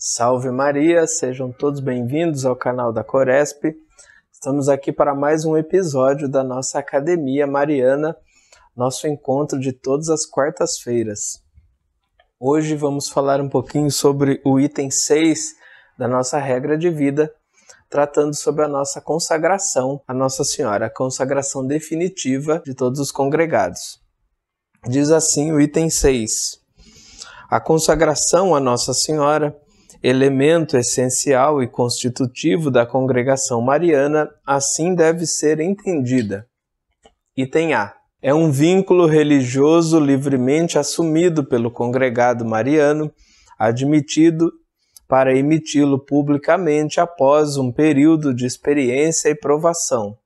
Salve Maria, sejam todos bem-vindos ao canal da Coresp. Estamos aqui para mais um episódio da nossa Academia Mariana, nosso encontro de todas as quartas-feiras. Hoje vamos falar um pouquinho sobre o item 6 da nossa regra de vida, tratando sobre a nossa consagração a Nossa Senhora, a consagração definitiva de todos os congregados. Diz assim o item 6. A consagração a Nossa Senhora, elemento essencial e constitutivo da congregação mariana, assim deve ser entendida. Item A. É um vínculo religioso livremente assumido pelo congregado mariano, admitido para emiti-lo publicamente após um período de experiência e provação,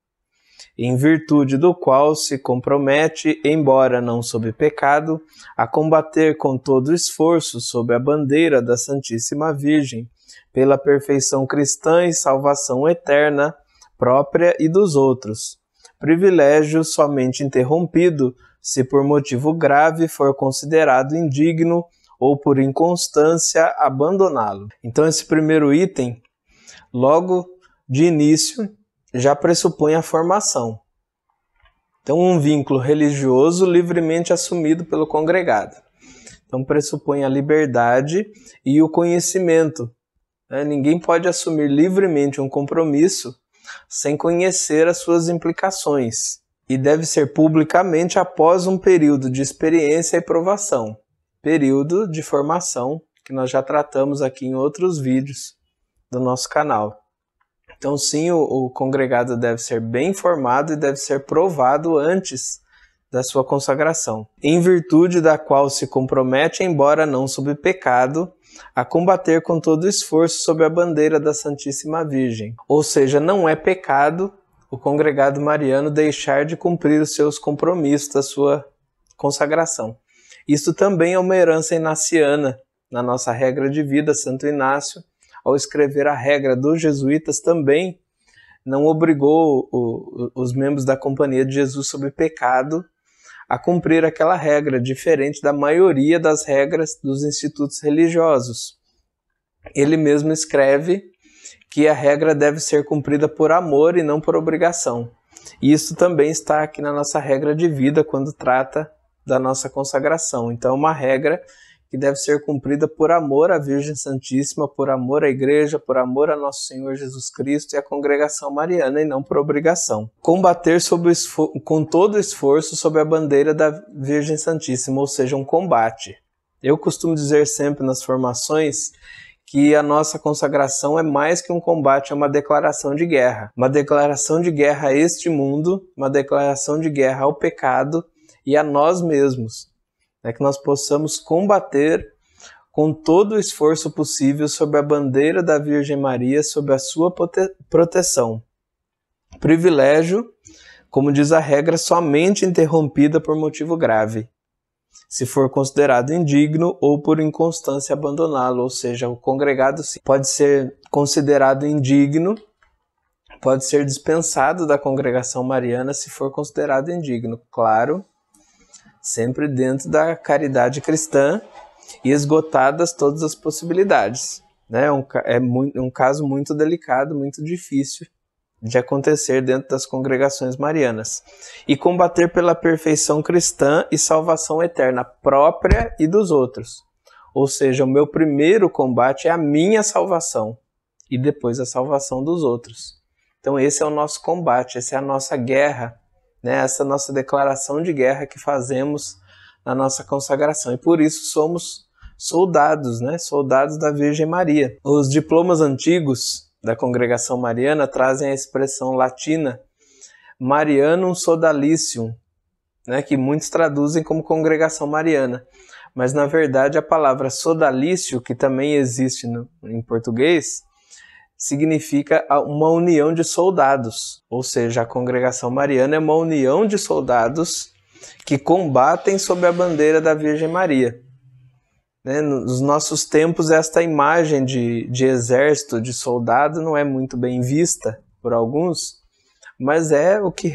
em virtude do qual se compromete, embora não sob pecado, a combater com todo esforço sob a bandeira da Santíssima Virgem, pela perfeição cristã e salvação eterna, própria e dos outros. Privilégio somente interrompido se por motivo grave for considerado indigno ou por inconstância abandoná-lo. Então esse primeiro item, logo de início, já pressupõe a formação. Então, um vínculo religioso livremente assumido pelo congregado. Então, pressupõe a liberdade e o conhecimento. Ninguém pode assumir livremente um compromisso sem conhecer as suas implicações. E deve ser publicamente após um período de experiência e provação. Período de formação, que nós já tratamos aqui em outros vídeos do nosso canal. Então sim, o congregado deve ser bem formado e deve ser provado antes da sua consagração, em virtude da qual se compromete, embora não sob pecado, a combater com todo esforço sob a bandeira da Santíssima Virgem. Ou seja, não é pecado o congregado mariano deixar de cumprir os seus compromissos da sua consagração. Isso também é uma herança inaciana na nossa regra de vida. Santo Inácio, ao escrever a regra dos jesuítas, também não obrigou os membros da Companhia de Jesus sob pecado a cumprir aquela regra, diferente da maioria das regras dos institutos religiosos. Ele mesmo escreve que a regra deve ser cumprida por amor e não por obrigação. E isso também está aqui na nossa regra de vida, quando trata da nossa consagração. Então é uma regra que deve ser cumprida por amor à Virgem Santíssima, por amor à Igreja, por amor a Nosso Senhor Jesus Cristo e à congregação mariana, e não por obrigação. Combater com todo esforço sob a bandeira da Virgem Santíssima, ou seja, um combate. Eu costumo dizer sempre nas formações que a nossa consagração é mais que um combate, é uma declaração de guerra. Uma declaração de guerra a este mundo, uma declaração de guerra ao pecado e a nós mesmos. Que nós possamos combater com todo o esforço possível sob a bandeira da Virgem Maria, sob a sua proteção. Privilégio, como diz a regra, somente interrompida por motivo grave, se for considerado indigno ou por inconstância abandoná-lo, ou seja, o congregado pode ser considerado indigno, pode ser dispensado da congregação mariana se for considerado indigno, claro, sempre dentro da caridade cristã e esgotadas todas as possibilidades. É um caso muito delicado, muito difícil de acontecer dentro das congregações marianas. E combater pela perfeição cristã e salvação eterna, própria e dos outros. Ou seja, o meu primeiro combate é a minha salvação e depois a salvação dos outros. Então esse é o nosso combate, essa é a nossa guerra, essa nossa declaração de guerra que fazemos na nossa consagração. E por isso somos soldados, soldados da Virgem Maria. Os diplomas antigos da congregação mariana trazem a expressão latina Marianum Sodalicium, que muitos traduzem como congregação mariana. Mas na verdade a palavra sodalício, que também existe em português, significa uma união de soldados, ou seja, a congregação mariana é uma união de soldados que combatem sob a bandeira da Virgem Maria. Nos nossos tempos, esta imagem de exército, de soldado, não é muito bem vista por alguns, mas é o que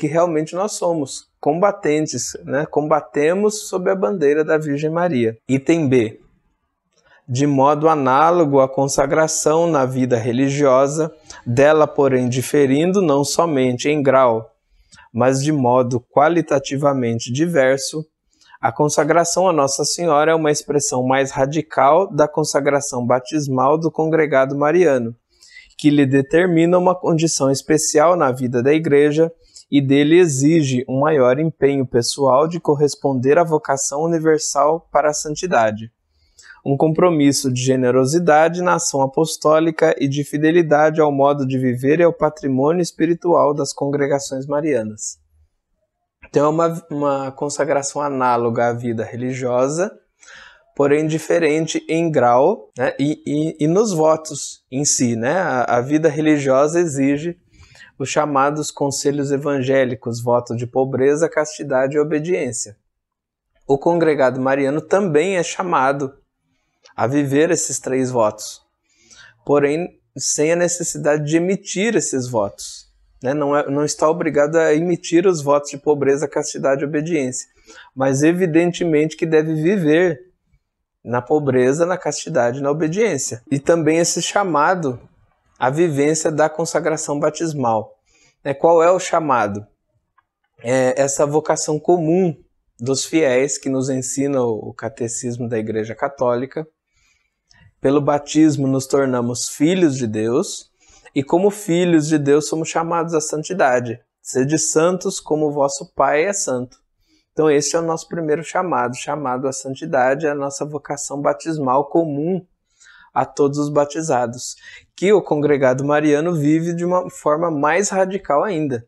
realmente nós somos, combatentes, Combatemos sob a bandeira da Virgem Maria. Item B. de modo análogo à consagração na vida religiosa, dela, porém, diferindo não somente em grau, mas de modo qualitativamente diverso, a consagração a Nossa Senhora é uma expressão mais radical da consagração batismal do congregado mariano, que lhe determina uma condição especial na vida da Igreja e dele exige um maior empenho pessoal de corresponder à vocação universal para a santidade. Um compromisso de generosidade na ação apostólica e de fidelidade ao modo de viver e ao patrimônio espiritual das congregações marianas. Então é uma consagração análoga à vida religiosa, porém diferente em grau, né, e nos votos em si. Né? A vida religiosa exige os chamados conselhos evangélicos, voto de pobreza, castidade e obediência. O congregado mariano também é chamado a viver esses 3 votos, porém sem a necessidade de emitir esses votos. Né? Não está obrigado a emitir os votos de pobreza, castidade e obediência, mas evidentemente que deve viver na pobreza, na castidade e na obediência. E também esse chamado à vivência da consagração batismal. Qual é o chamado? É essa vocação comum dos fiéis que nos ensina o catecismo da Igreja Católica. Pelo batismo nos tornamos filhos de Deus, e como filhos de Deus somos chamados à santidade. Sede santos como vosso Pai é santo. Então esse é o nosso primeiro chamado à santidade, a nossa vocação batismal comum a todos os batizados, que o congregado mariano vive de uma forma mais radical ainda.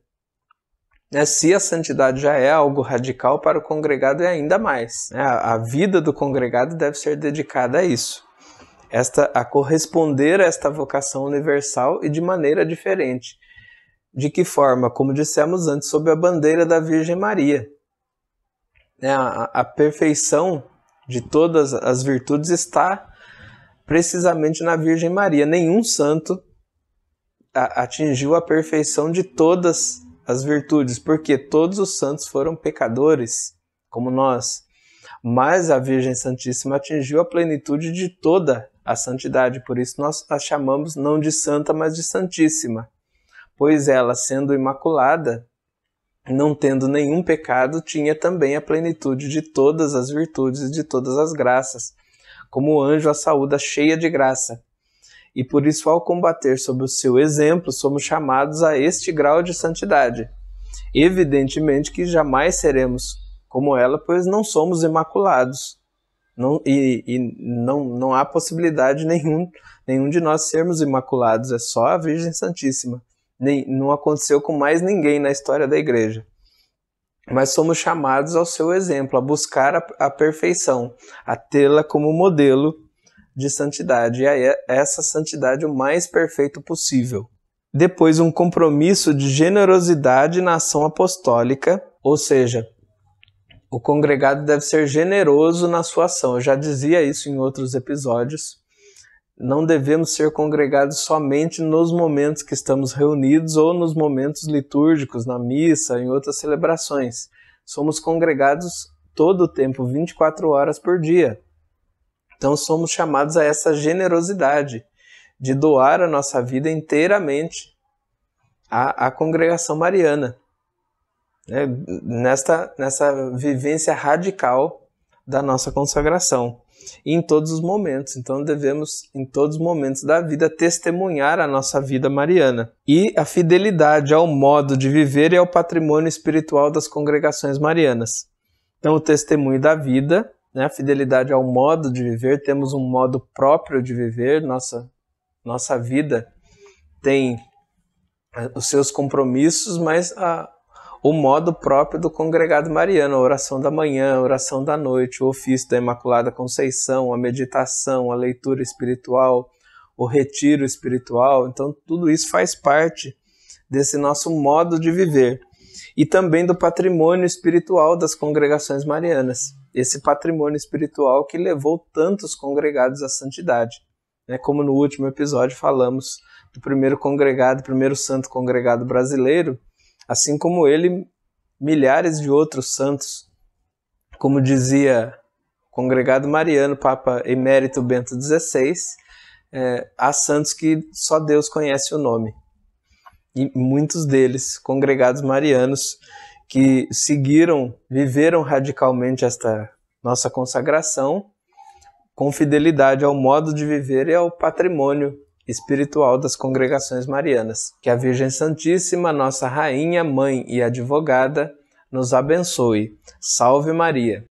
Se a santidade já é algo radical, para o congregado é ainda mais. A vida do congregado deve ser dedicada a isso. A corresponder a esta vocação universal e de maneira diferente. De que forma? Como dissemos antes, sob a bandeira da Virgem Maria. A perfeição de todas as virtudes está precisamente na Virgem Maria. Nenhum santo atingiu a perfeição de todas as virtudes, porque todos os santos foram pecadores, como nós. Mas a Virgem Santíssima atingiu a plenitude de toda a santidade, por isso nós a chamamos não de santa, mas de santíssima, pois ela, sendo imaculada, não tendo nenhum pecado, tinha também a plenitude de todas as virtudes e de todas as graças, como o anjo a saúda cheia de graça. E por isso, ao combater sob o seu exemplo, somos chamados a este grau de santidade. Evidentemente que jamais seremos como ela, pois não somos imaculados. Não há possibilidade nenhum de nós sermos imaculados, é só a Virgem Santíssima. Não aconteceu com mais ninguém na história da Igreja. Mas somos chamados ao seu exemplo, a buscar a perfeição, a tê-la como modelo de santidade, e a essa santidade o mais perfeito possível. Depois, um compromisso de generosidade na ação apostólica, ou seja, o congregado deve ser generoso na sua ação. Eu já dizia isso em outros episódios. Não devemos ser congregados somente nos momentos que estamos reunidos ou nos momentos litúrgicos, na missa, em outras celebrações. Somos congregados todo o tempo, 24 horas por dia. Então somos chamados a essa generosidade de doar a nossa vida inteiramente à congregação mariana. Nessa vivência radical da nossa consagração, e em todos os momentos. Então devemos, em todos os momentos da vida, testemunhar a nossa vida mariana e a fidelidade ao modo de viver e ao patrimônio espiritual das congregações marianas. Então o testemunho da vida, a fidelidade ao modo de viver, temos um modo próprio de viver, nossa vida tem os seus compromissos, mas o modo próprio do congregado mariano, a oração da manhã, a oração da noite, o ofício da Imaculada Conceição, a meditação, a leitura espiritual, o retiro espiritual. Então tudo isso faz parte desse nosso modo de viver. E também do patrimônio espiritual das congregações marianas. Esse patrimônio espiritual que levou tantos congregados à santidade. Como no último episódio falamos do primeiro santo congregado brasileiro, assim como ele, milhares de outros santos. Como dizia Congregado Mariano, Papa Emérito Bento XVI, há santos que só Deus conhece o nome. E muitos deles, congregados marianos, que viveram radicalmente esta nossa consagração, com fidelidade ao modo de viver e ao patrimônio espiritual das congregações marianas. Que a Virgem Santíssima, nossa Rainha, Mãe e Advogada, nos abençoe. Salve Maria!